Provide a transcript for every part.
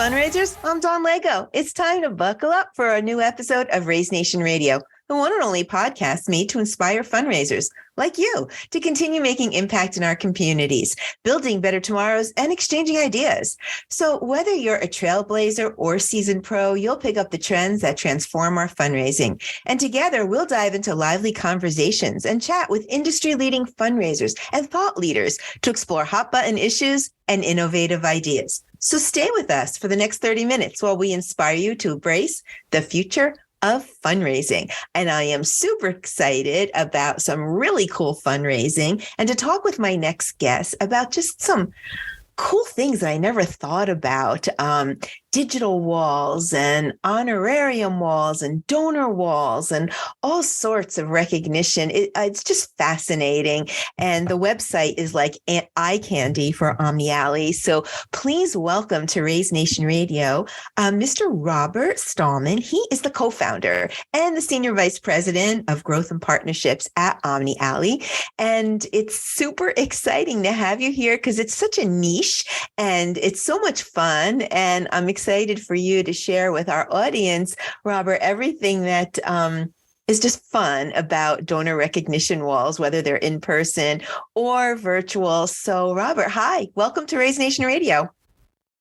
fundraisers, I'm Dawn Lego. It's time to buckle up for a new episode of Raise Nation Radio, the one and only podcast made to inspire fundraisers like you to continue making impact in our communities, building better tomorrows, and exchanging ideas. So whether you're a trailblazer or seasoned pro, you'll pick up the trends that transform our fundraising. And together, we'll dive into lively conversations and chat with industry-leading fundraisers and thought leaders to explore hot-button issues and innovative ideas. So stay with us for the next 30 minutes while we inspire you to embrace the future of fundraising. And I am super excited about some really cool fundraising and to talk with my next guest about just some cool things that I never thought about. Digital walls and honorarium walls and donor walls and all sorts of recognition. It's just fascinating. And the website is like eye candy for OmniAlley. So please welcome to Raise Nation Radio, Mr. Robert Stallman. He is the co-founder and the senior vice president of growth and partnerships at OmniAlley. And it's super exciting to have you here because it's such a niche and it's so much fun. And I'm excited for you to share with our audience, Robert, everything that is just fun about donor recognition walls, whether they're in person or virtual. So, Robert, hi, welcome to Raise Nation Radio.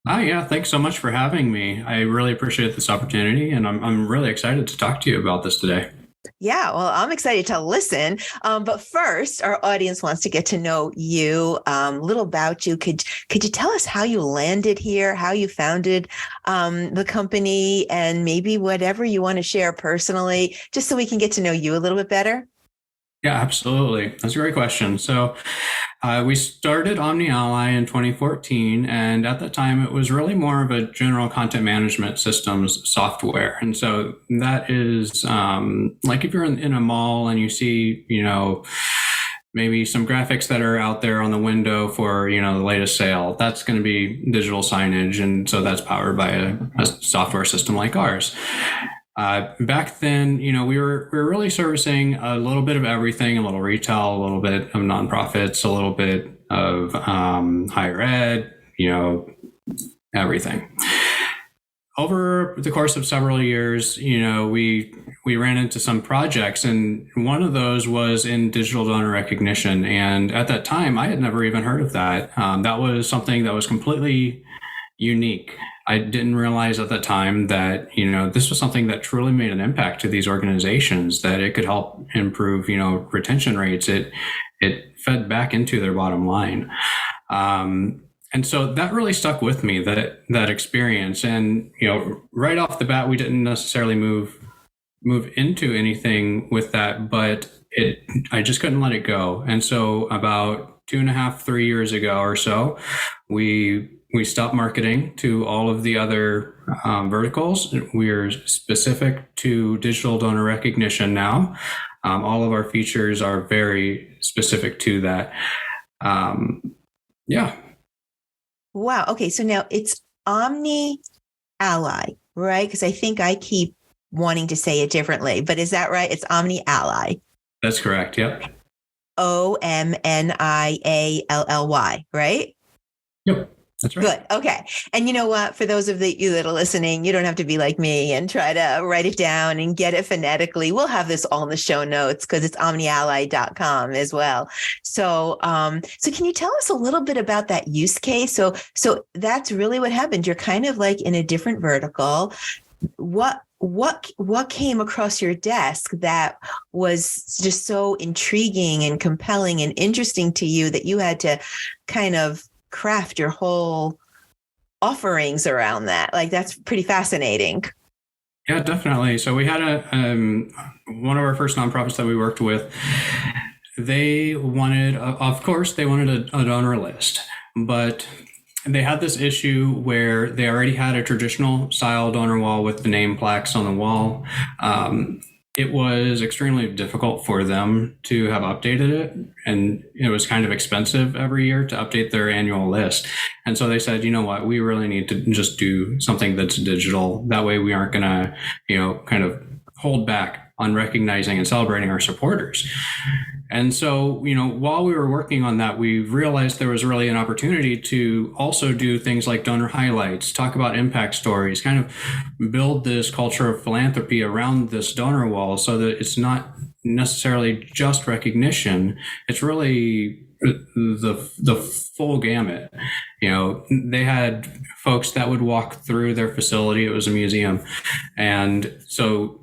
Hi, yeah, thanks so much for having me. I really appreciate this opportunity, and I'm really excited to talk to you about this today. Yeah, well, I'm excited to listen. But first, our audience wants to get to know you, a little about you. Could you tell us how you landed here, how you founded the company, and maybe whatever you want to share personally, just so we can get to know you a little bit better? Yeah, absolutely. That's a great question. So we started OmniAlley in 2014, and at the time it was really more of a general content management systems software. And so that is like if you're in a mall and you see, maybe some graphics that are out there on the window for, the latest sale, that's going to be digital signage. And so that's powered by a software system like ours. Back then, we were really servicing a little bit of everything, a little retail, a little bit of nonprofits, a little bit of higher ed, everything. Over the course of several years, we ran into some projects, and one of those was in digital donor recognition. And at that time, I had never even heard of that. That was something that was completely unique. I didn't realize at the time that, this was something that truly made an impact to these organizations, that it could help improve, retention rates. It fed back into their bottom line. And so that really stuck with me, that experience. And, right off the bat, we didn't necessarily move into anything with that, but I just couldn't let it go. And so about 2.5, 3 years ago or so, we stopped marketing to all of the other verticals. We're specific to digital donor recognition now. All of our features are very specific to that. Yeah. Wow. Okay. So now it's OmniAlley, right? Because I think I keep wanting to say it differently, but is that right? It's OmniAlley. That's correct. Yep. OmniAlley, right? Yep. That's right. Good. Okay. And you know what? For those of you that are listening, you don't have to be like me and try to write it down and get it phonetically. We'll have this all in the show notes because it's omnially.com as well. So, so can you tell us a little bit about that use case? So that's really what happened. You're kind of like in a different vertical. What came across your desk that was just so intriguing and compelling and interesting to you that you had to kind of craft your whole offerings around that? Like, that's pretty fascinating. Yeah, definitely. So we had one of our first nonprofits that we worked with. They wanted, of course, they wanted a donor list, but they had this issue where they already had a traditional style donor wall with the name plaques on the wall. It was extremely difficult for them to have updated it, and it was kind of expensive every year to update their annual list. And so they said, you know what, we really need to just do something that's digital. That way we aren't going to, kind of hold back on recognizing and celebrating our supporters. And so, while we were working on that, we realized there was really an opportunity to also do things like donor highlights, talk about impact stories, kind of build this culture of philanthropy around this donor wall so that it's not necessarily just recognition. It's really the full gamut. They had folks that would walk through their facility. It was a museum. And so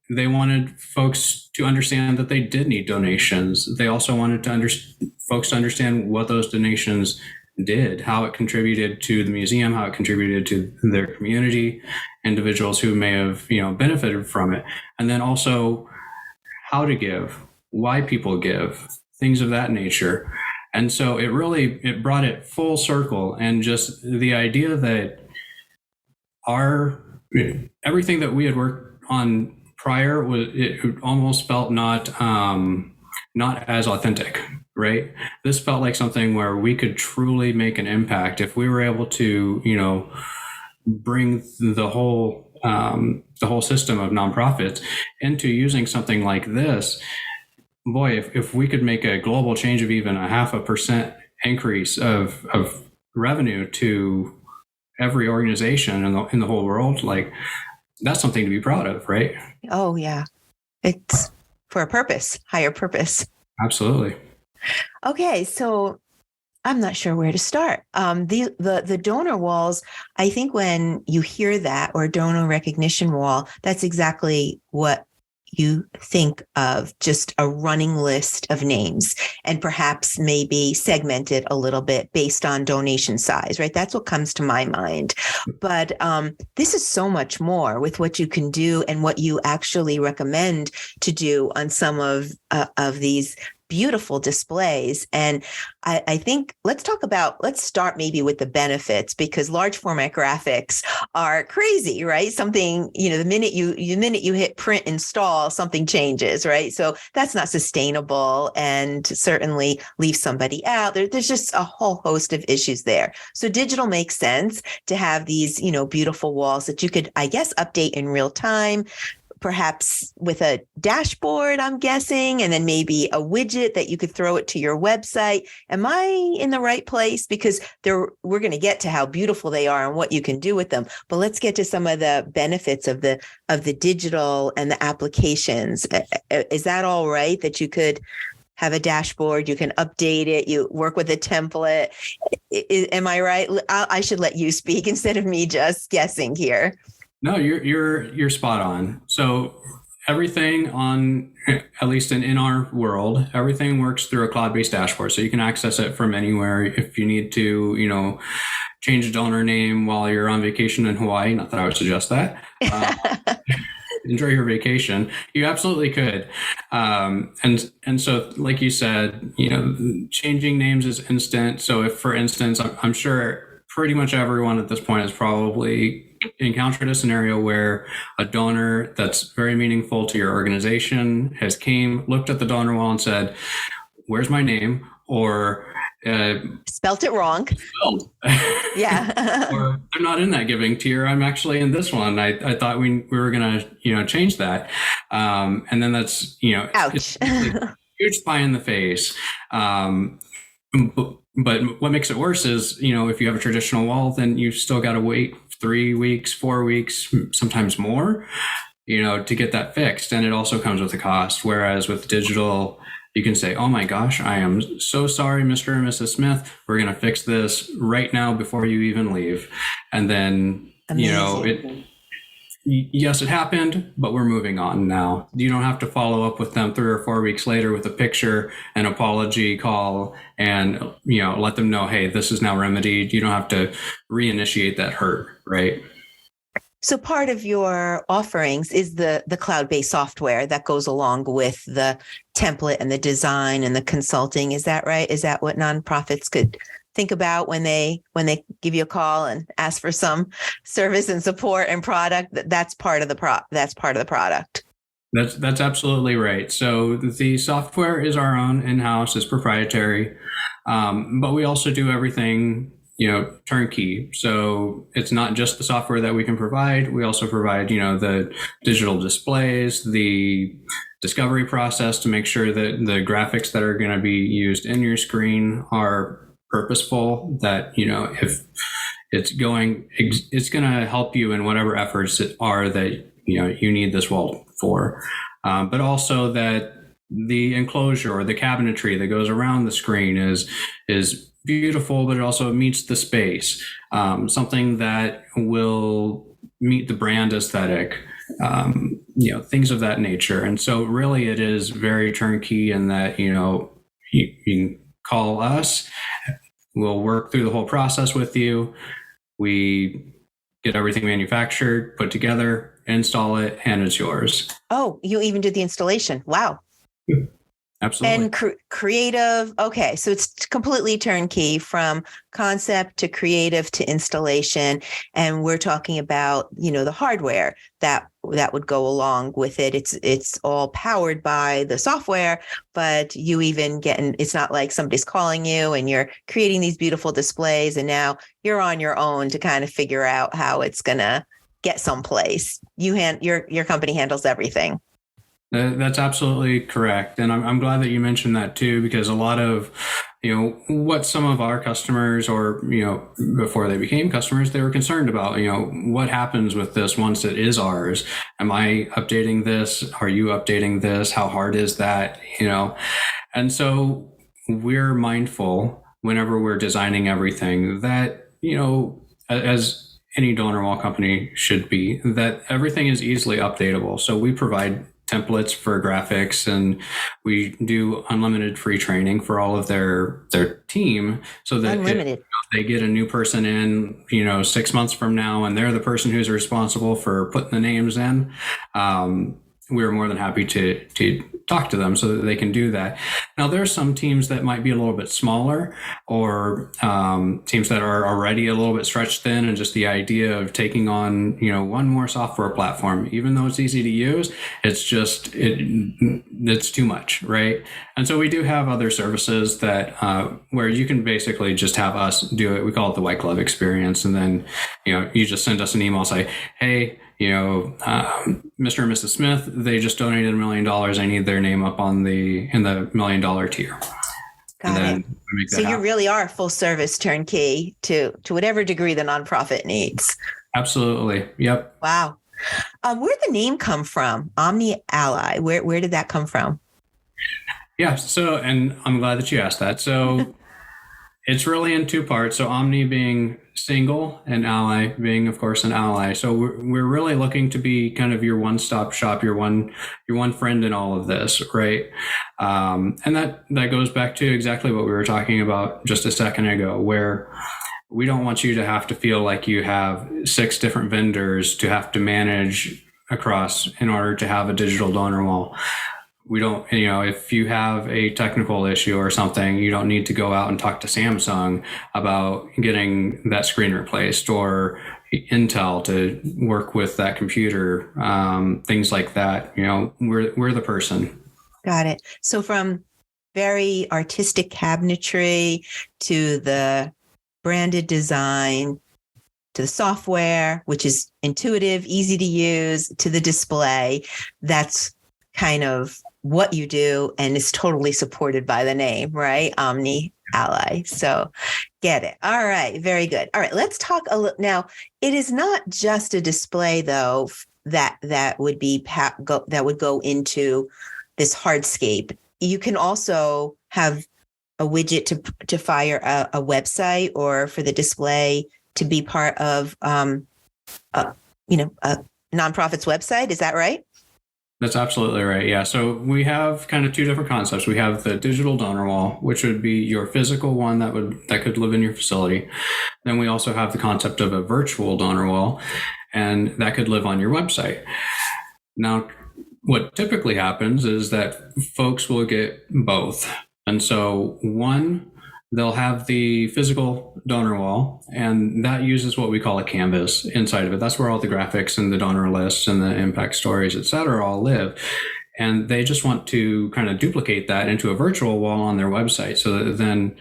they wanted folks to understand that they did need donations. They also wanted folks to understand what those donations did, how it contributed to the museum, how it contributed to their community, individuals who may have, benefited from it. And then also how to give, why people give, things of that nature. And so it brought it full circle, and just the idea that everything that we had worked on prior it almost felt not as authentic, right? This felt like something where we could truly make an impact if we were able to, bring the whole system of nonprofits into using something like this. Boy, if we could make a global change of even 0.5% increase of revenue to every organization in the whole world, like, that's something to be proud of, right? Oh, yeah. It's for a purpose, higher purpose. Absolutely. Okay, so I'm not sure where to start. The donor walls, I think when you hear that, or donor recognition wall, that's exactly what you think of, just a running list of names, and perhaps maybe segmented a little bit based on donation size, right? That's what comes to my mind. But this is so much more with what you can do and what you actually recommend to do on some of these beautiful displays. And I think let's start maybe with the benefits, because large format graphics are crazy, right? Something, the minute you hit print install, something changes, right? So that's not sustainable, and certainly leaves somebody out. There's just a whole host of issues there. So digital makes sense to have these, beautiful walls that you could, I guess, update in real time, perhaps with a dashboard, I'm guessing, and then maybe a widget that you could throw it to your website. Am I in the right place? Because we're going to get to how beautiful they are and what you can do with them. But let's get to some of the benefits of the digital and the applications. Is that all right, that you could have a dashboard, you can update it, you work with a template? Am I right? I should let you speak instead of me just guessing here. No, you're spot on. So everything at least in our world, everything works through a cloud-based dashboard. So you can access it from anywhere. If you need to, change a donor name while you're on vacation in Hawaii, not that I would suggest that. Enjoy your vacation. You absolutely could. And so, like you said, changing names is instant. So if, for instance, I'm sure pretty much everyone at this point has probably encountered a scenario where a donor that's very meaningful to your organization has looked at the donor wall and said, "Where's my name?" Or spelt it wrong. Yeah. Or I'm not in that giving tier. I'm actually in this one. I thought we were going to, change that. And then that's, ouch. It's a huge pie in the face. But what makes it worse is, if you have a traditional wall, then you still got to wait 3 weeks, 4 weeks, sometimes more, to get that fixed. And it also comes with a cost. Whereas with digital, you can say, "Oh my gosh, I am so sorry, Mr. and Mrs. Smith. We're going to fix this right now before you even leave." And then, Amazing. Yes, it happened, but we're moving on now. You don't have to follow up with them 3 or 4 weeks later with a picture, an apology call, and, let them know, "Hey, this is now remedied." You don't have to reinitiate that hurt, right? So part of your offerings is the cloud-based software that goes along with the template and the design and the consulting. Is that right? Is that what nonprofits could think about when they give you a call and ask for some service and support and product? That's part of the product. That's absolutely right. So the software is our own in-house, it's proprietary, but we also do everything turnkey. So it's not just the software that we can provide. We also provide, the digital displays, the discovery process to make sure that the graphics that are going to be used in your screen are purposeful, that, if it's going to help you in whatever efforts it are that, you need this wall for. But also that the enclosure or the cabinetry that goes around the screen is beautiful, but it also meets the space. Something that will meet the brand aesthetic, things of that nature. And so really it is very turnkey in that, you can call us, we'll work through the whole process with you. We get everything manufactured, put together, install it, and it's yours. Oh, you even did the installation. Wow. Absolutely. And creative. Okay. So it's completely turnkey from concept to creative to installation. And we're talking about, the hardware that would go along with it. It's all powered by the software, but you even it's not like somebody's calling you and you're creating these beautiful displays and now you're on your own to kind of figure out how it's going to get someplace. Your company handles everything. That's absolutely correct. And I'm glad that you mentioned that too, because a lot of, what some of our customers or, before they became customers, they were concerned about, what happens with this once it is ours? Am I updating this? Are you updating this? How hard is that? And so we're mindful whenever we're designing everything that, as any donor wall company should be, that everything is easily updatable. So we provide templates for graphics, and we do unlimited free training for all of their team, so that if they get a new person in 6 months from now and they're the person who's responsible for putting the names in, we're more than happy to talk to them so that they can do that. Now, there's some teams that might be a little bit smaller, or teams that are already a little bit stretched thin, and just the idea of taking on, one more software platform, even though it's easy to use, it's too much, right? And so we do have other services that where you can basically just have us do it. We call it the white glove experience. And then, you just send us an email, say, hey, Mr. and Mrs. Smith, they just donated $1 million. I need their name up in the $1 million tier. Got it. So you really are full service turnkey to whatever degree the nonprofit needs. Absolutely. Yep. Wow. Where'd the name come from? Omni Ally. Where did that come from? Yeah. So, and I'm glad that you asked that. So it's really in two parts. So Omni being single and Ally being, of course, an ally. So we're really looking to be kind of your one-stop shop, your one friend in all of this, right? And that goes back to exactly what we were talking about just a second ago, where we don't want you to have to feel like you have 6 different vendors to have to manage across in order to have a digital donor wall. We don't, if you have a technical issue or something, you don't need to go out and talk to Samsung about getting that screen replaced, or Intel to work with that computer, things like that. We're the person. Got it. So from very artistic cabinetry to the branded design, to the software, which is intuitive, easy to use, to the display, that's kind of what you do, and is totally supported by the name, right? Omni Ally. So get it. All right. Very good. All right. Let's talk a little now. It is not just a display though, that would be that would go into this hardscape. You can also have a widget to fire a website, or for the display to be part of, a nonprofit's website. Is that right? That's absolutely right. Yeah. So we have kind of 2 different concepts. We have the digital donor wall, which would be your physical one that could live in your facility. Then we also have the concept of a virtual donor wall, and that could live on your website. Now, what typically happens is that folks will get both. And so they'll have the physical donor wall, and that uses what we call a canvas inside of it. That's where all the graphics and the donor lists and the impact stories, et cetera, all live. And they just want to kind of duplicate that into a virtual wall on their website, so that then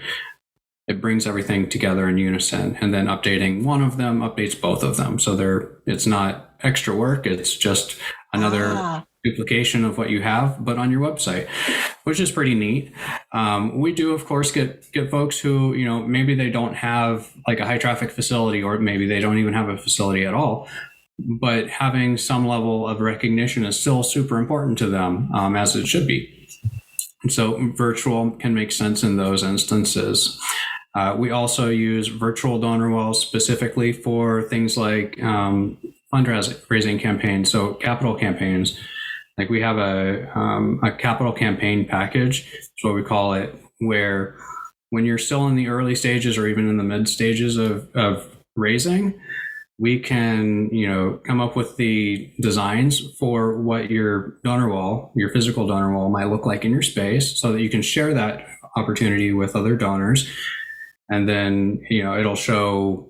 it brings everything together in unison, and then updating one of them updates both of them. So it's not extra work. It's just another duplication of what you have, but on your website, which is pretty neat. We do, of course, get folks who, maybe they don't have like a high traffic facility, or maybe they don't even have a facility at all, but having some level of recognition is still super important to them, as it should be. And so virtual can make sense in those instances. We also use virtual donor walls specifically for things like fundraising campaigns, so capital campaigns. Like we have a capital campaign package, is what we call it, where when you're still in the early stages or even in the mid stages of raising, we can, come up with the designs for what your donor wall, your physical donor wall might look like in your space, so that you can share that opportunity with other donors. And then, it'll show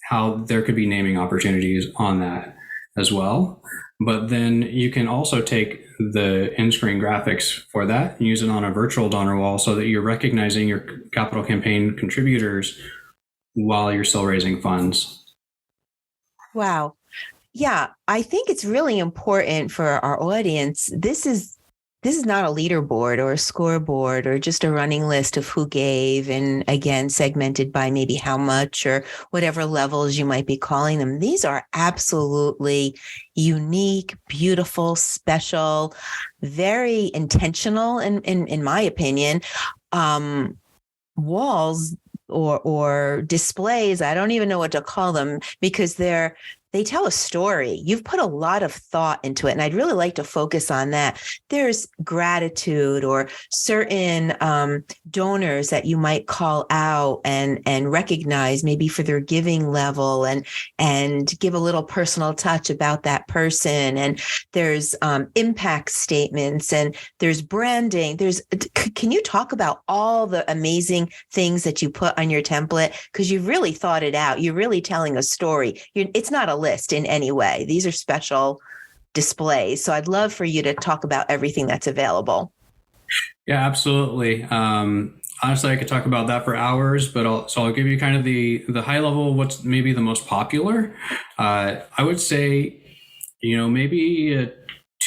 how there could be naming opportunities on that as well. But then you can also take the in-screen graphics for that and use it on a virtual donor wall, so that you're recognizing your capital campaign contributors while you're still raising funds. Wow. Yeah, I think it's really important for our audience. This is not a leaderboard or a scoreboard or just a running list of who gave, and again, segmented by maybe how much or whatever levels you might be calling them. These are absolutely unique, beautiful, special, very intentional, in my opinion, walls or displays. I don't even know what to call them, because they tell a story. You've put a lot of thought into it, and I'd really like to focus on that. There's gratitude or certain donors that you might call out and recognize maybe for their giving level, and give a little personal touch about that person. And there's impact statements, and there's branding. Can you talk about all the amazing things that you put on your template? Because you've really thought it out. You're really telling a story. It's not a list in any way. These are special displays. So I'd love for you to talk about everything that's available. Yeah, absolutely. Honestly, I could talk about that for hours, but I'll give you kind of the high level, what's maybe the most popular. I would say, maybe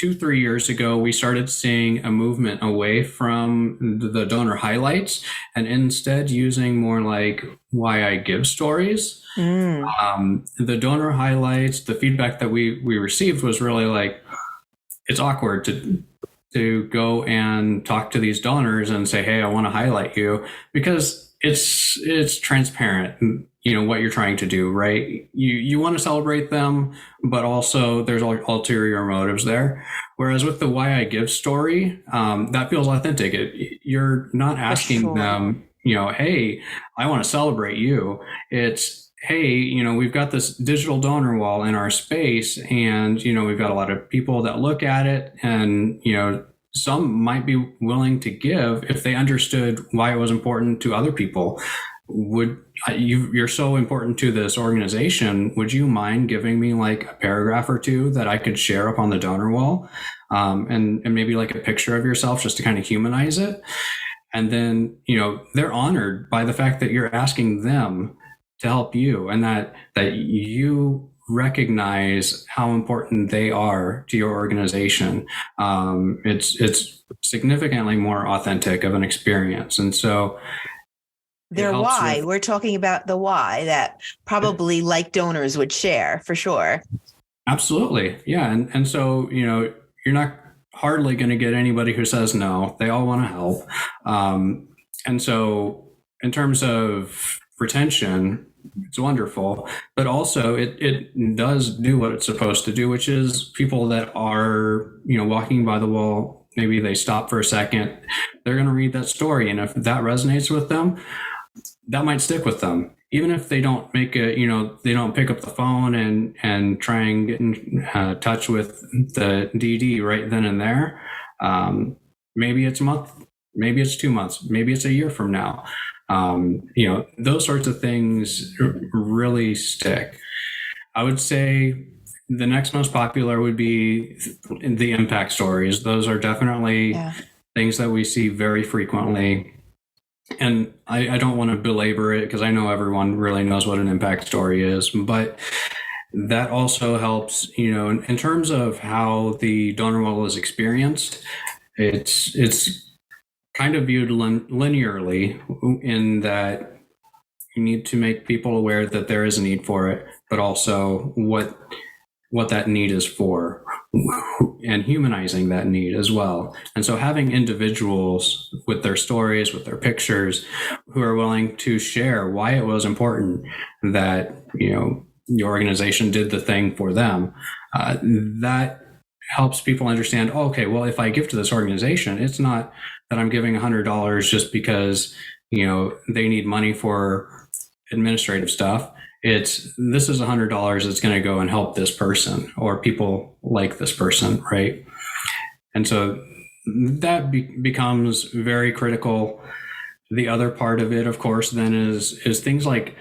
2-3 years ago, we started seeing a movement away from the donor highlights and instead using more like why I give stories. The donor highlights, the feedback that we received was really like, it's awkward to go and talk to these donors and say, hey, I want to highlight you, because it's transparent, what you're trying to do, right? You want to celebrate them, but also there's ulterior motives there. Whereas with the why I give story, that feels authentic. You're not asking them, hey, I want to celebrate you. It's, hey, we've got this digital donor wall in our space, and, we've got a lot of people that look at it, and, some might be willing to give if they understood why it was important to other people. You're so important to this organization. Would you mind giving me like a paragraph or two that I could share up on the donor wall? And maybe like a picture of yourself, just to kind of humanize it. And then, they're honored by the fact that you're asking them to help you, and that you recognize how important they are to your organization. It's significantly more authentic of an experience. And so their why, we're talking about the why that probably like donors would share for sure. Absolutely. Yeah. And so, you're not hardly going to get anybody who says no. They all want to help. And so in terms of retention, it's wonderful, but also it does do what it's supposed to do, which is people that are, walking by the wall, maybe they stop for a second, they're going to read that story. And if that resonates with them, that might stick with them. Even if they don't make it, they don't pick up the phone and try and get in touch with the DD right then and there. Maybe it's a month, maybe it's 2 months, maybe it's a year from now. Those sorts of things really stick. I would say the next most popular would be the impact stories. Those are definitely things that we see very frequently. And I don't want to belabor it because I know everyone really knows what an impact story is, but that also helps, in terms of how the donor wall is experienced. It's kind of viewed linearly in that you need to make people aware that there is a need for it, but also what that need is for, and humanizing that need as well. And so having individuals with their stories, with their pictures, who are willing to share why it was important that, the organization did the thing for them, that helps people understand, oh, okay, well, if I give to this organization, it's not that I'm giving $100 just because, they need money for administrative stuff. This is $100 that's going to go and help this person or people like this person, right? And so that becomes very critical. The other part of it, of course, then is things like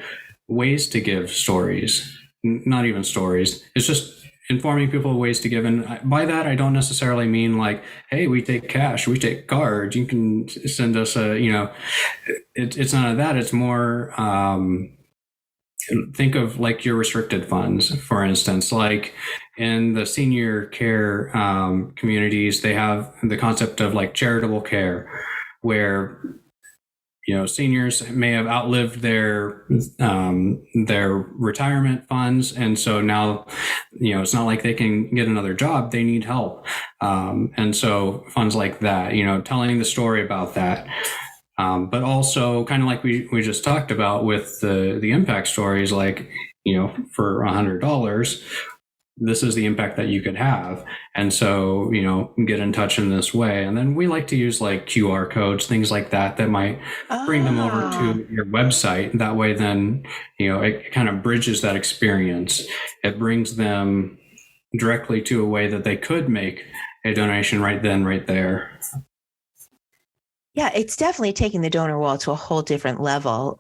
ways to give stories, not even stories. It's just informing people of ways to give. And by that, I don't necessarily mean like, hey, we take cash, we take cards, you can send us it's none of that. It's more, think of like your restricted funds, for instance, like in the senior care communities, they have the concept of like charitable care, where seniors may have outlived their retirement funds, and so now it's not like they can get another job; they need help, and so funds like that, telling the story about that. But also kind of like we just talked about with the impact stories, like, for $100, this is the impact that you could have. And so, get in touch in this way. And then we like to use like QR codes, things like that might bring them over to your website. That way, then, it kind of bridges that experience. It brings them directly to a way that they could make a donation right then, right there. Yeah, it's definitely taking the donor wall to a whole different level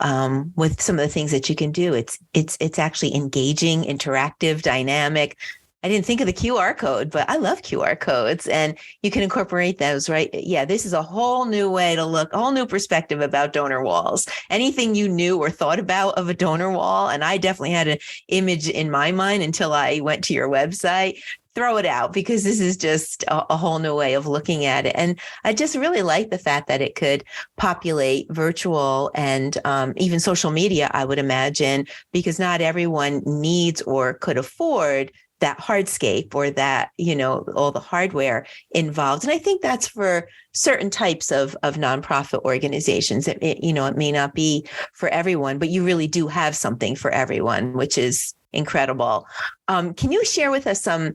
with some of the things that you can do. It's actually engaging, interactive, dynamic. I didn't think of the QR code, but I love QR codes, and you can incorporate those, right? Yeah, this is a whole new way to look, a whole new perspective about donor walls. Anything you knew or thought about of a donor wall, and I definitely had an image in my mind until I went to your website. Throw it out, because this is just a whole new way of looking at it. And I just really like the fact that it could populate virtual and even social media, I would imagine, because not everyone needs or could afford that hardscape or that, all the hardware involved. And I think that's for certain types of nonprofit organizations. It may not be for everyone, but you really do have something for everyone, which is incredible. Can you share with us some,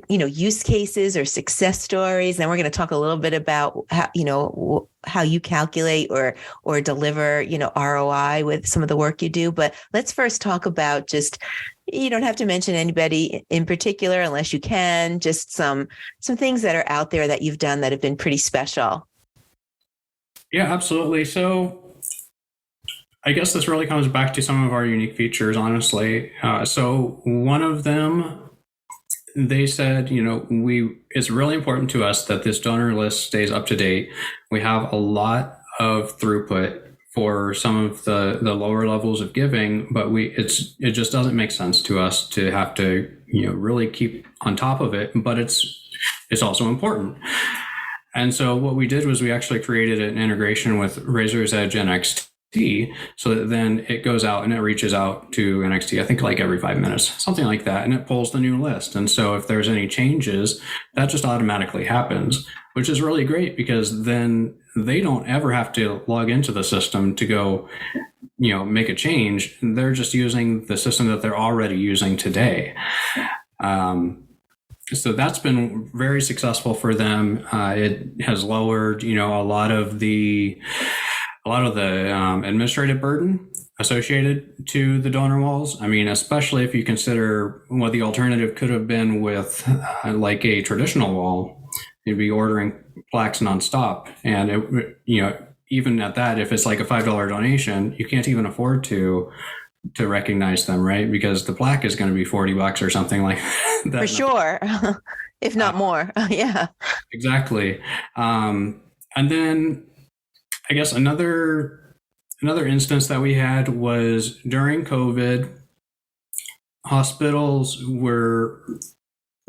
use cases or success stories? And we're going to talk a little bit about how you calculate or deliver, ROI with some of the work you do. But let's first talk about just, you don't have to mention anybody in particular unless you can, just some things that are out there that you've done that have been pretty special. Yeah, absolutely. So I guess this really comes back to some of our unique features, honestly. So one of them, they said, it's really important to us that this donor list stays up to date. We have a lot of throughput for some of the lower levels of giving, but it just doesn't make sense to us to have to, really keep on top of it. But it's also important. And so what we did was we actually created an integration with Razor's Edge NXT, so that then it goes out and it reaches out to NXT, I think like every 5 minutes, something like that, and it pulls the new list. And so if there's any changes, that just automatically happens, which is really great, because then they don't ever have to log into the system to go, make a change. They're just using the system that they're already using today. So that's been very successful for them. It has lowered, a lot of the administrative burden associated to the donor walls. I mean, especially if you consider what the alternative could have been with like a traditional wall. You'd be ordering plaques nonstop. And, even at that, if it's like a $5 donation, you can't even afford to recognize them, right? Because the plaque is going to be $40 or something like that. For sure. If not more. Yeah. Exactly. And then I guess another instance that we had was during COVID. Hospitals were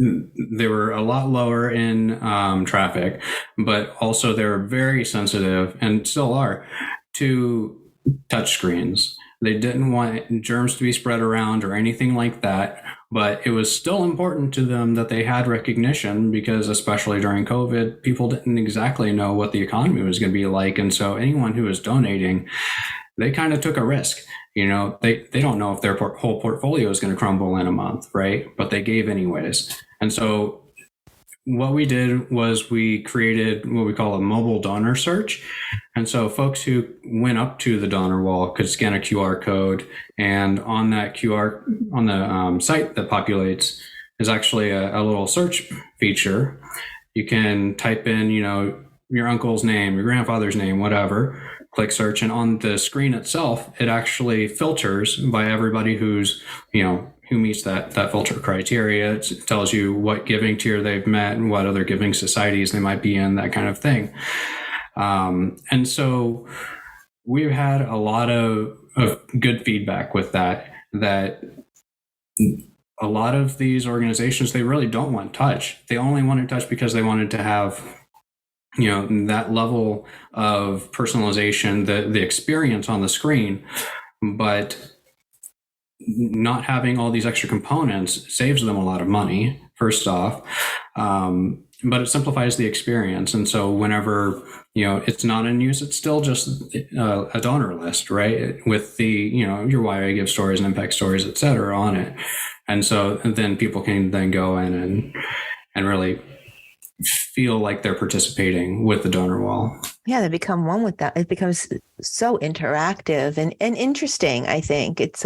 a lot lower in traffic, but also they were very sensitive, and still are, to touch screens. They didn't want germs to be spread around or anything like that, but it was still important to them that they had recognition, because especially during COVID, people didn't exactly know what the economy was going to be like. And so anyone who was donating, they kind of took a risk. They don't know if their whole portfolio is going to crumble in a month, right? But they gave anyways. And so what we did was we created what we call a mobile donor search. And so folks who went up to the donor wall could scan a QR code, and on that QR, on the site that populates, is actually a little search feature. You can type in, your uncle's name, your grandfather's name, whatever, click search, and on the screen itself, it actually filters by everybody who's, who meets that filter criteria. It tells you what giving tier they've met and what other giving societies they might be in, that kind of thing. And so we've had a lot of good feedback with that a lot of these organizations, they really don't want touch. They only wanted touch because they wanted to have, that level of personalization, the experience on the screen, but not having all these extra components saves them a lot of money, first off. But it simplifies the experience. And so whenever, it's not in use, it's still just a donor list, right? With the, your why I give stories and impact stories, et cetera, on it. And so then people can then go in and really feel like they're participating with the donor wall. Yeah, they become one with that. It becomes so interactive and interesting. I think it's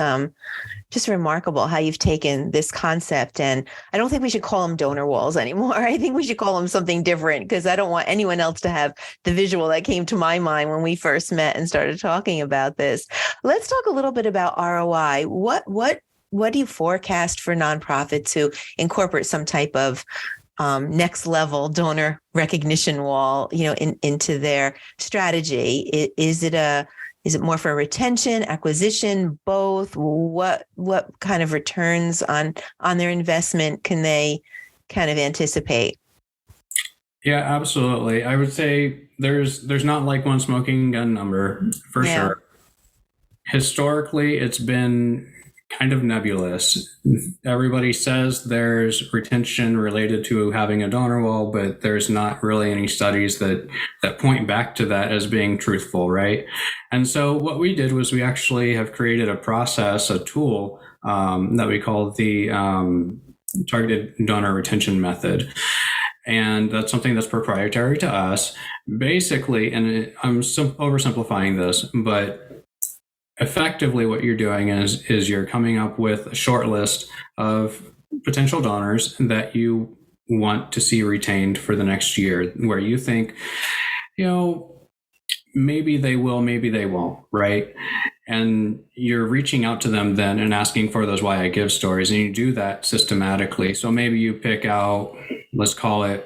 just remarkable how you've taken this concept, and I don't think we should call them donor walls anymore. I think we should call them something different, because I don't want anyone else to have the visual that came to my mind when we first met and started talking about this. Let's talk a little bit about ROI. What do you forecast for nonprofits who incorporate some type of next level donor recognition wall, into their strategy? Is it more for retention, acquisition, both? What kind of returns on their investment can they kind of anticipate? Yeah, absolutely. I would say there's not like one smoking gun number for sure. Historically, it's been kind of nebulous. Everybody says there's retention related to having a donor wall, but there's not really any studies that point back to that as being truthful, right? And so what we did was we actually have created a process, a tool that we call the targeted donor retention method. And that's something that's proprietary to us. Basically, and I'm oversimplifying this, but effectively what you're doing is you're coming up with a short list of potential donors that you want to see retained for the next year, where you think, maybe they will, maybe they won't, right? And you're reaching out to them then and asking for those why I give stories, and you do that systematically. So maybe you pick out, let's call it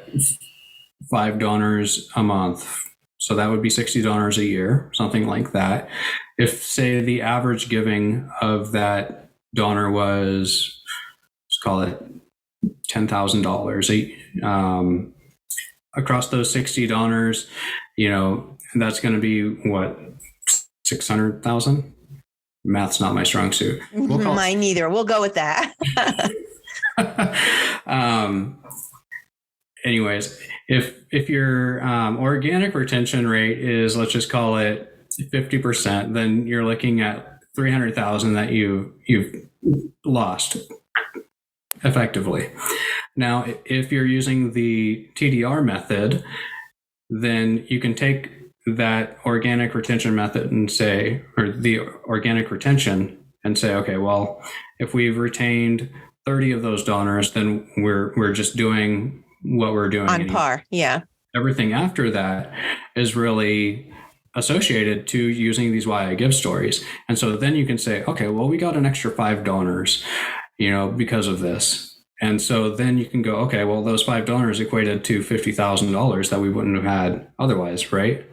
5 donors a month. So that would be 60 donors a year, something like that. If, say, the average giving of that donor was, let's call it $10,000 across those 60 donors, that's going to be what, 600,000? Math's not my strong suit. Mine neither. We'll go with that. Anyways, if your organic retention rate is, let's just call it 50%, then you're looking at 300,000 that you've lost effectively. Now, if you're using the TDR method, then you can take that organic retention method and say, or the organic retention, and say, okay, well, if we've retained 30 of those donors, then we're just doing what we're doing on par. Yeah. Everything after that is really associated to using these why I give stories. And so then you can say, okay, well, we got an extra 5 donors, because of this. And so then you can go, okay, well, those 5 donors equated to $50,000 that we wouldn't have had otherwise, right?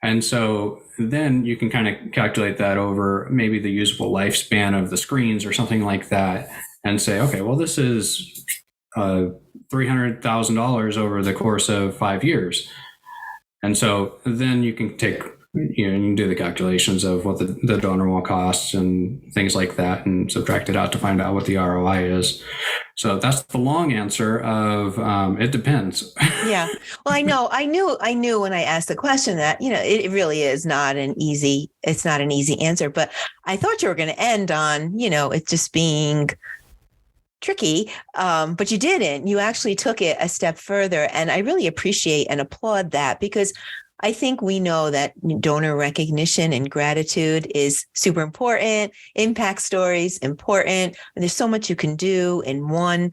And so then you can kind of calculate that over maybe the usable lifespan of the screens or something like that and say, okay, well, this is $300,000 over the course of 5 years. And so then you can take, you can do the calculations of what the donor will cost and things like that and subtract it out to find out what the ROI is. So that's the long answer of it depends. Yeah. Well, I knew when I asked the question that, it really is it's not an easy answer, but I thought you were going to end on, it just being tricky. But you didn't. You actually took it a step further. And I really appreciate and applaud that, because I think we know that donor recognition and gratitude is super important. Impact stories, important. And there's so much you can do in one,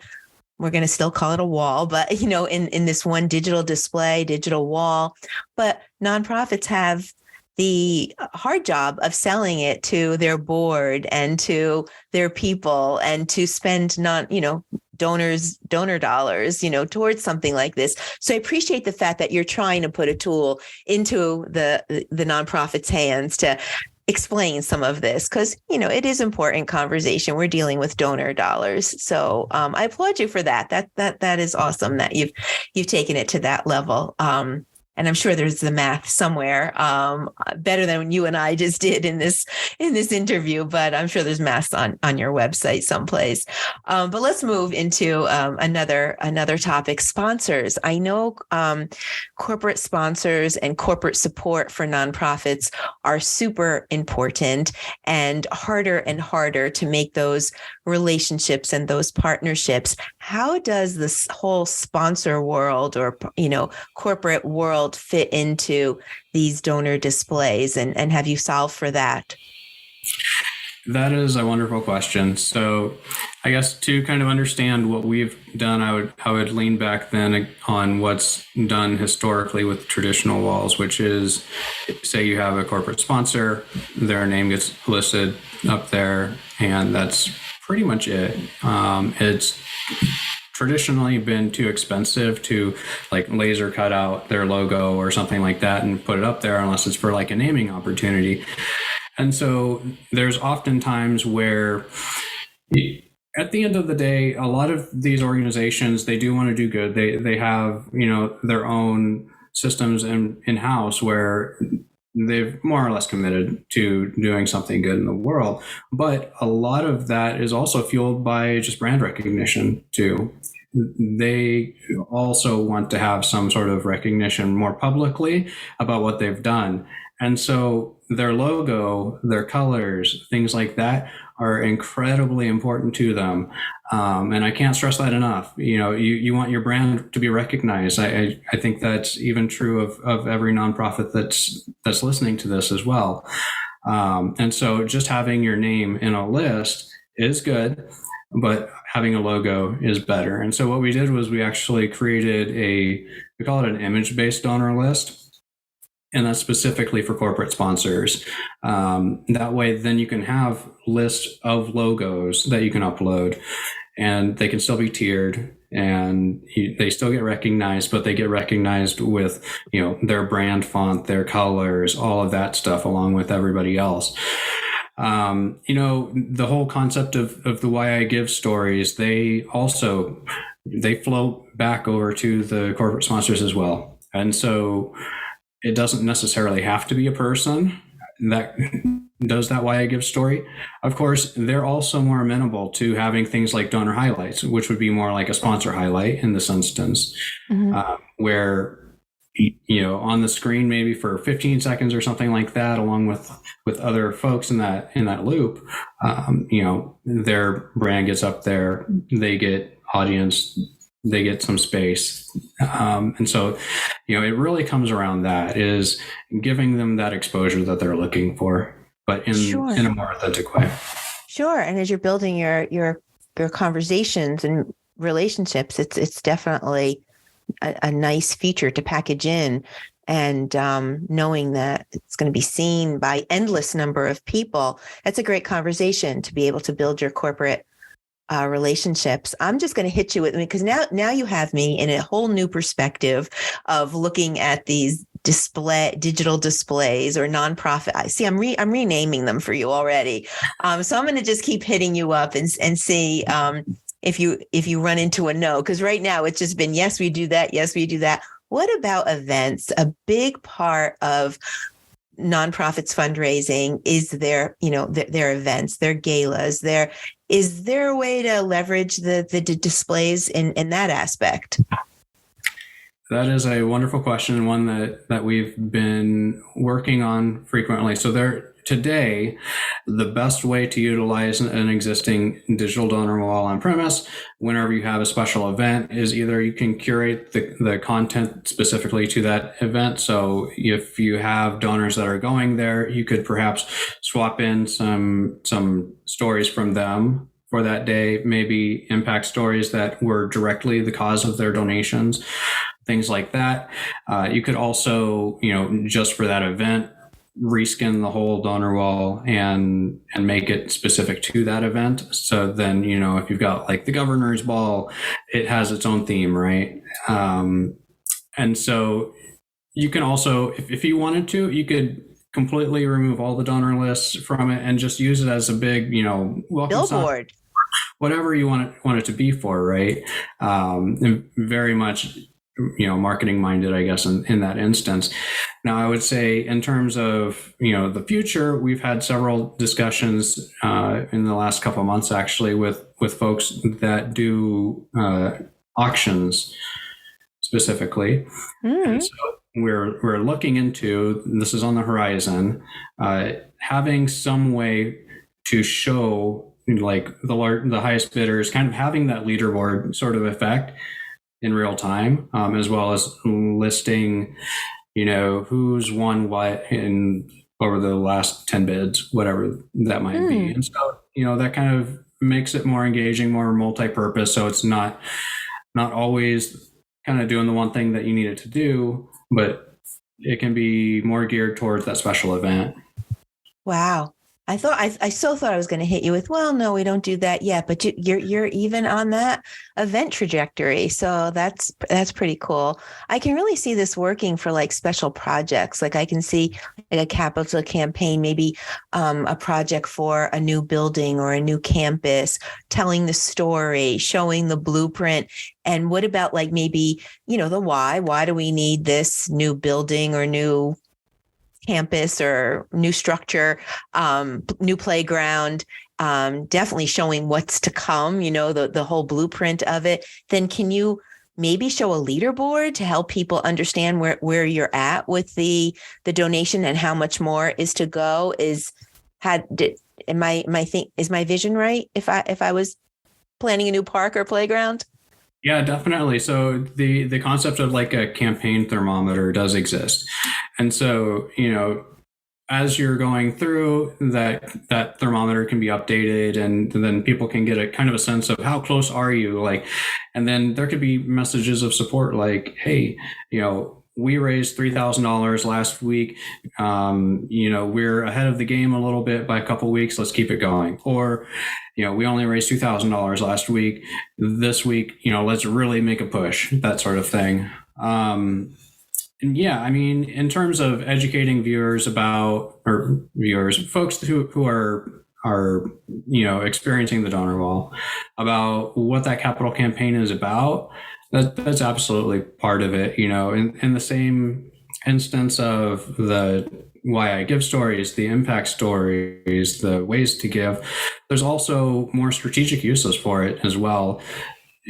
we're going to still call it a wall, but in this one digital display, digital wall. But nonprofits have the hard job of selling it to their board and to their people and to spend donor dollars, towards something like this. So I appreciate the fact that you're trying to put a tool into the nonprofit's hands to explain some of this, because, it is important conversation. We're dealing with donor dollars. So I applaud you for that. That is awesome that you've taken it to that level. And I'm sure there's the math somewhere, better than you and I just did in this interview. But I'm sure there's math on your website someplace. But let's move into another topic: sponsors. I know corporate sponsors and corporate support for nonprofits are super important, and harder to make those relationships and those partnerships. How does this whole sponsor world or corporate world fit into these donor displays, and have you solved for that? That is a wonderful question. So I guess to kind of understand what we've done, I would lean back then on what's done historically with traditional walls, which is, say you have a corporate sponsor, their name gets listed up there, and that's pretty much it. It's traditionally been too expensive to like laser cut out their logo or something like that and put it up there unless it's for like a naming opportunity. And so there's often times where at the end of the day, a lot of these organizations, they do want to do good. They have, their own systems in-house where they've more or less committed to doing something good in the world. But a lot of that is also fueled by just brand recognition too. They also want to have some sort of recognition more publicly about what they've done. And so their logo, their colors, things like that are incredibly important to them. And I can't stress that enough. You want your brand to be recognized. I think that's even true of every nonprofit that's listening to this as well. And so just having your name in a list is good, but having a logo is better. And so what we did was we actually created we call it an image-based donor list. And that's specifically for corporate sponsors. That way, then you can have lists of logos that you can upload, and they can still be tiered, and they still get recognized, but they get recognized with, their brand font, their colors, all of that stuff, along with everybody else. The whole concept of the Why I Give stories, they flow back over to the corporate sponsors as well. And so it doesn't necessarily have to be a person that does that Why I Give story. Of course, they're also more amenable to having things like donor highlights, which would be more like a sponsor highlight in this instance, where, on the screen, maybe for 15 seconds or something like that, along with other folks in that loop, their brand gets up there, they get audience, they get some space. And so, it really comes around that is giving them that exposure that they're looking for, but in a more authentic way. Sure. And as you're building your conversations and relationships, it's definitely a nice feature to package in, and knowing that it's going to be seen by endless number of people. That's a great conversation to be able to build your corporate relationships. I'm just going to hit you with, because now you have me in a whole new perspective of looking at these digital displays or nonprofit. I see. I'm renaming them for you already. So I'm going to just keep hitting you up and see if you run into a no, because right now it's just been yes, we do that. Yes, we do that. What about events? A big part of nonprofits fundraising is their events, their galas. Is there a way to leverage the displays in that aspect? That is a wonderful question, and one that we've been working on frequently. So today, the best way to utilize an existing digital donor wall on premise, whenever you have a special event, is either you can curate the content specifically to that event. So if you have donors that are going there, you could perhaps swap in some stories from them for that day, maybe impact stories that were directly the cause of their donations, things like that. You could also, just for that event, reskin the whole donor wall and make it specific to that event. So then, if you've got like the governor's ball, it has its own theme, right? And so you can also, if you wanted to, you could completely remove all the donor lists from it and just use it as a big, welcome billboard, whatever you want it to be for, right? And very much, marketing minded, I guess, in that instance. Now, I would say in terms of, the future, we've had several discussions in the last couple of months, actually, with folks that do auctions specifically. And so we're looking into, this is on the horizon, having some way to show like the highest bidders, kind of having that leaderboard sort of effect in real time, as well as listing, who's won what over the last 10 bids, whatever that might be. And so, that kind of makes it more engaging, more multi-purpose. So it's not always kind of doing the one thing that you need it to do, but it can be more geared towards that special event. Wow. I so thought I was going to hit you with, well, no, we don't do that yet, but you're even on that event trajectory. So that's pretty cool. I can really see this working for like special projects. Like I can see like a capital campaign, maybe a project for a new building or a new campus, telling the story, showing the blueprint. And what about like maybe, the why do we need this new building or new campus or new structure, new playground, definitely showing what's to come, the whole blueprint of it. Then can you maybe show a leaderboard to help people understand where you're at with the donation and how much more is to go? Is my vision right if I was planning a new park or playground? Yeah, definitely. So the concept of like a campaign thermometer does exist. And so, as you're going through that thermometer can be updated, and then people can get a kind of a sense of how close are you, like, and then there could be messages of support like, hey, we raised $3,000 last week. We're ahead of the game a little bit by a couple of weeks. Let's keep it going. Or, we only raised $2,000 last week. This week, let's really make a push, that sort of thing. And yeah, I mean, in terms of educating folks who are experiencing the donor wall about what that capital campaign is about, that's absolutely part of it. In the same instance of the why I give stories, the impact stories, the ways to give, there's also more strategic uses for it as well.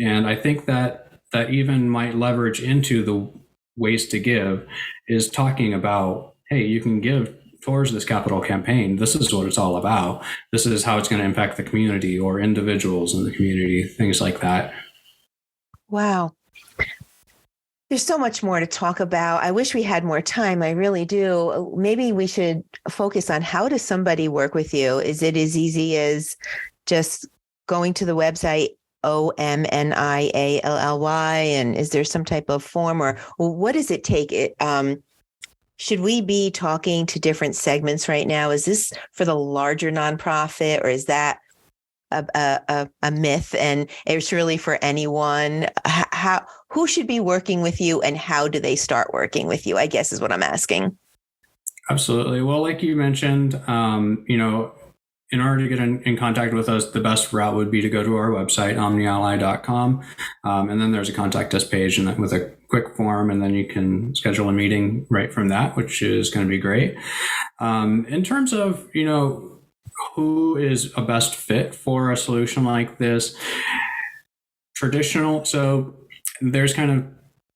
And I think that even might leverage into the ways to give is talking about, hey, you can give towards this capital campaign. This is what it's all about. This is how it's going to impact the community or individuals in the community, things like that. Wow. There's so much more to talk about. I wish we had more time. I really do. Maybe we should focus on how does somebody work with you? Is it as easy as just going to the website, OMNIALLY, and is there some type of form, or what does it take? Should we be talking to different segments right now? Is this for the larger nonprofit, or is that a myth and it's really for anyone? who should be working with you and how do they start working with you, I guess is what I'm asking. Absolutely. Well, like you mentioned, in order to get in contact with us, the best route would be to go to our website, omnially.com. And then there's a contact us page and with a quick form, and then you can schedule a meeting right from that, which is going to be great. In terms of, who is a best fit for a solution like this, so there's kind of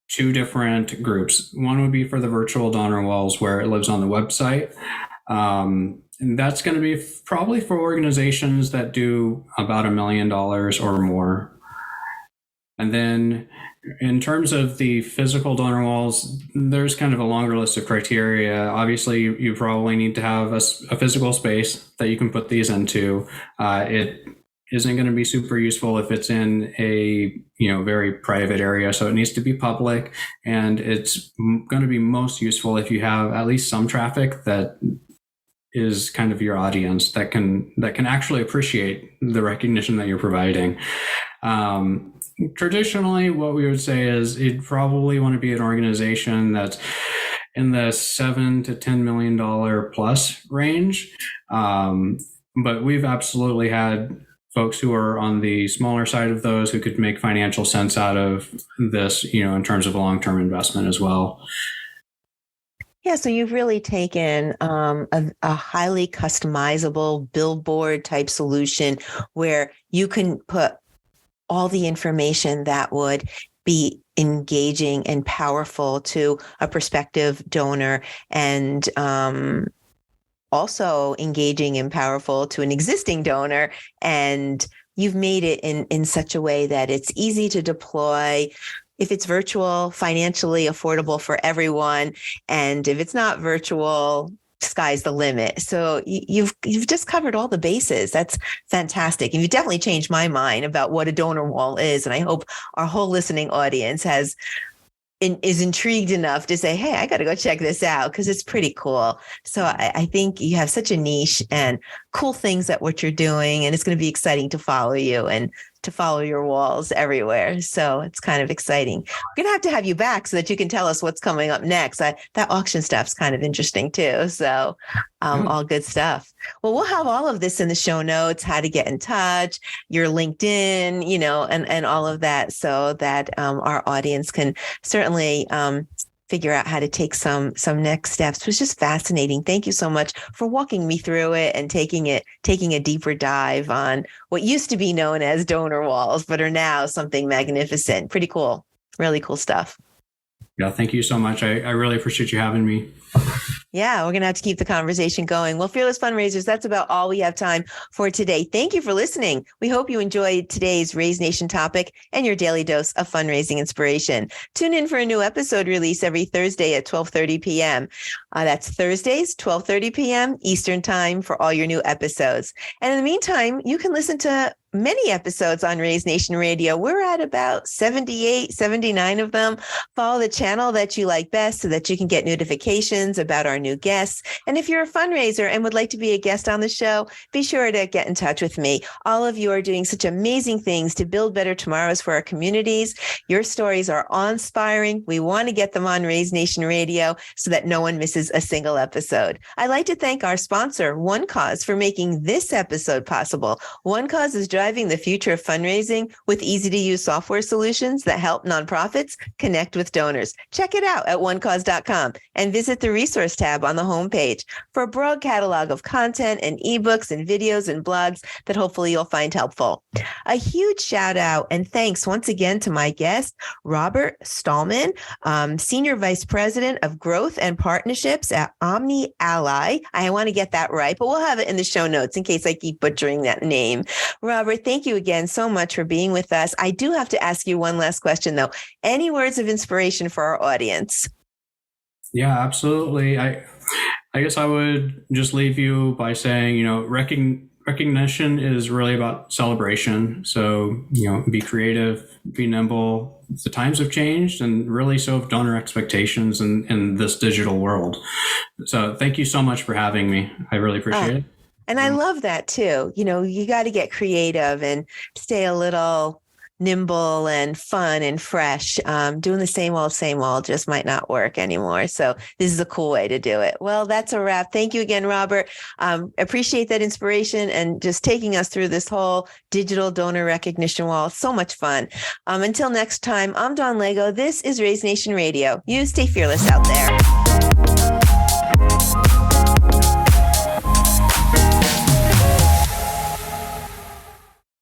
two different groups. One would be for the virtual donor walls where it lives on the website. And that's going to be probably for organizations that do about $1 million or more. And then in terms of the physical donor walls, there's kind of a longer list of criteria. Obviously, you probably need to have a physical space that you can put these into. It isn't going to be super useful if it's in a very private area, so it needs to be public, and it's going to be most useful if you have at least some traffic that is kind of your audience that can actually appreciate the recognition that you're providing. Traditionally, what we would say is you'd probably want to be an organization that's in the $7 to $10 million plus range. But we've absolutely had folks who are on the smaller side of those who could make financial sense out of this, in terms of a long-term investment as well. Yeah, so you've really taken a highly customizable billboard type solution where you can put all the information that would be engaging and powerful to a prospective donor, and also engaging and powerful to an existing donor. And you've made it in such a way that it's easy to deploy. If it's virtual, financially affordable for everyone. And if it's not virtual, sky's the limit. So you've just covered all the bases. That's fantastic. And you definitely changed my mind about what a donor wall is. And I hope our whole listening audience is intrigued enough to say, hey, I got to go check this out because it's pretty cool. So I think you have such a niche and cool things at what you're doing. And it's going to be exciting to follow you and to follow your walls everywhere. So it's kind of exciting. We're going to have you back so that you can tell us what's coming up next. That auction stuff's kind of interesting too. So all good stuff. Well, we'll have all of this in the show notes, how to get in touch, your LinkedIn, and all of that, so that our audience can certainly figure out how to take some next steps. It was just fascinating. Thank you so much for walking me through it and taking a deeper dive on what used to be known as donor walls, but are now something magnificent. Pretty cool. Really cool stuff. Yeah, thank you so much. I really appreciate you having me. Yeah, we're going to have to keep the conversation going. Well, Fearless Fundraisers, that's about all we have time for today. Thank you for listening. We hope you enjoyed today's Raise Nation topic and your daily dose of fundraising inspiration. Tune in for a new episode release every Thursday at 12:30 p.m. That's Thursdays, 12:30 p.m. Eastern Time for all your new episodes. And in the meantime, you can listen to many episodes on Raise Nation Radio. We're at about 78, 79 of them. Follow the channel that you like best so that you can get notifications about our new guests. And if you're a fundraiser and would like to be a guest on the show, be sure to get in touch with me. All of you are doing such amazing things to build better tomorrows for our communities. Your stories are awe-inspiring. We want to get them on Raise Nation Radio so that no one misses a single episode. I'd like to thank our sponsor, One Cause, for making this episode possible. One Cause is driving the future of fundraising with easy-to-use software solutions that help nonprofits connect with donors. Check it out at onecause.com and visit the resource tab on the homepage for a broad catalog of content and ebooks and videos and blogs that hopefully you'll find helpful. A huge shout out and thanks once again to my guest, Robert Stallman, Senior Vice President of Growth and Partnerships at Omni Ally. I want to get that right, but we'll have it in the show notes in case I keep butchering that name. Robert, thank you again so much for being with us. I do have to ask you one last question, though. Any words of inspiration for our audience? Yeah, absolutely. I guess I would just leave you by saying, recognition is really about celebration. So, be creative, be nimble. The times have changed, and really so have donor expectations in this digital world. So thank you so much for having me. I really appreciate it. And I love that too. You got to get creative and stay a little nimble and fun and fresh. Doing the same old just might not work anymore. So this is a cool way to do it. Well, that's a wrap. Thank you again, Robert. Appreciate that inspiration and just taking us through this whole digital donor recognition wall. So much fun. Until next time, I'm Dawn Lego. This is Raise Nation Radio. You stay fearless out there.